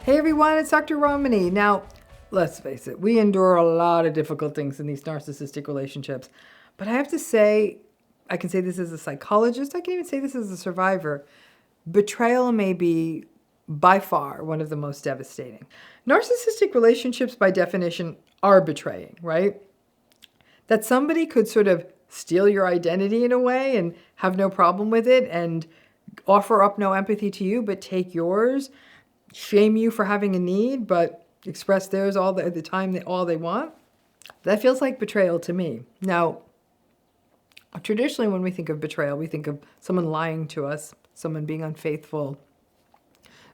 Hey everyone, it's Dr. Ramani. Now, let's face it, we endure a lot of difficult things in these narcissistic relationships. But I have to say, I can say this as a psychologist, I can even say this as a survivor. Betrayal may be by far one of the most devastating. Narcissistic relationships, by definition, are betraying, right? That somebody could sort of steal your identity in a way and have no problem with it and offer up no empathy to you, but take yours, shame you for having a need, but express theirs all the time, all they want. That feels like betrayal to me. Now, traditionally when we think of betrayal, we think of someone lying to us, someone being unfaithful,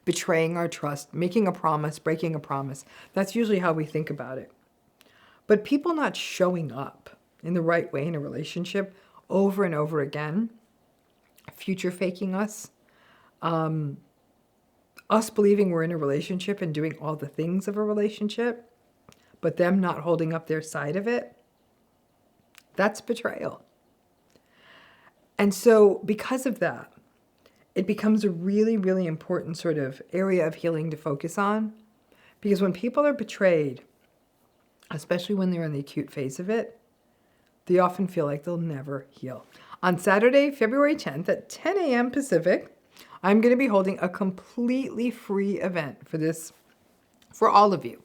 betraying our trust, making a promise, breaking a promise. That's usually how we think about it. But people not showing up in the right way in a relationship over and over again, future faking us, us believing we're in a relationship and doing all the things of a relationship, but them not holding up their side of it, that's betrayal. And so because of that, it becomes a really, really important sort of area of healing to focus on. Because when people are betrayed, especially when they're in the acute phase of it, they often feel like they'll never heal. On Saturday, February 10th at 10 a.m. Pacific, I'm going to be holding a completely free event for all of you,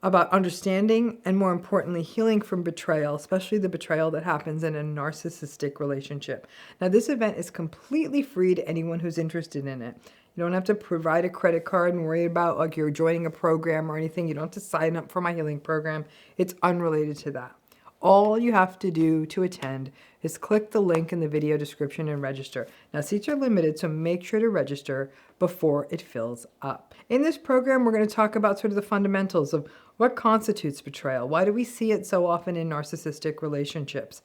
about understanding and, more importantly, healing from betrayal, especially the betrayal that happens in a narcissistic relationship. Now, this event is completely free to anyone who's interested in it. You don't have to provide a credit card and worry about like you're joining a program or anything. You don't have to sign up for my healing program. It's unrelated to that. All you have to do to attend is click the link in the video description and register. Now, seats are limited, so make sure to register before it fills up. In this program, we're going to talk about sort of the fundamentals of what constitutes betrayal. Why do we see it so often in narcissistic relationships?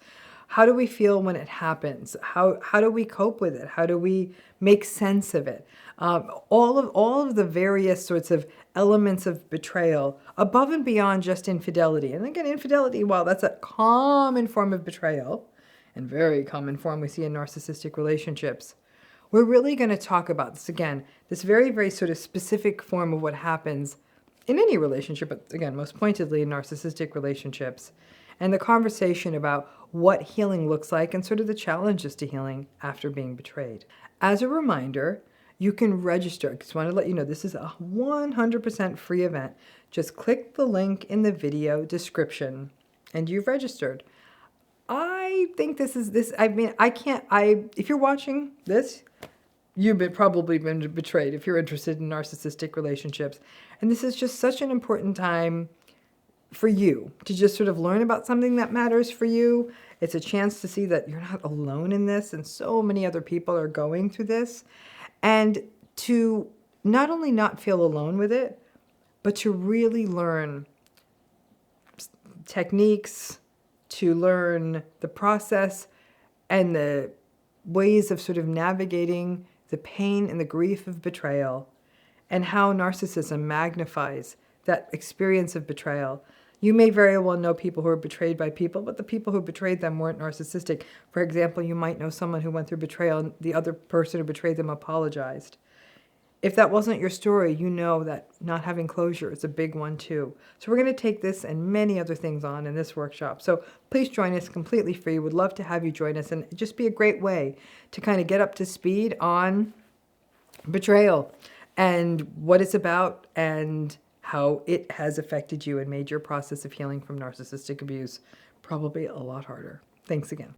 How do we feel when it happens? How do we cope with it? How do we make sense of it? All of the various sorts of elements of betrayal above and beyond just infidelity. And again, infidelity, while that's a common form of betrayal and very common form we see in narcissistic relationships, we're really going to talk about this again, this very, very sort of specific form of what happens in any relationship, but again, most pointedly in narcissistic relationships, and the conversation about what healing looks like and sort of the challenges to healing after being betrayed. As a reminder, you can register. I just want to let you know this is a 100% free event. Just click the link in the video description and you've registered. I think if you're watching this, you've probably been betrayed if you're interested in narcissistic relationships. And this is just such an important time for you to just sort of learn about something that matters for you. It's a chance to see that you're not alone in this and so many other people are going through this. And to not only not feel alone with it, but to really learn techniques, to learn the process and the ways of sort of navigating the pain and the grief of betrayal, and how narcissism magnifies that experience of betrayal. You may very well know people who are betrayed by people, but the people who betrayed them weren't narcissistic. For example, you might know someone who went through betrayal and the other person who betrayed them apologized. If that wasn't your story, you know that not having closure is a big one too. So we're going to take this and many other things on in this workshop. So please join us completely free. Would love to have you join us, and it'd just be a great way to kind of get up to speed on betrayal and what it's about and how it has affected you and made your process of healing from narcissistic abuse probably a lot harder. Thanks again.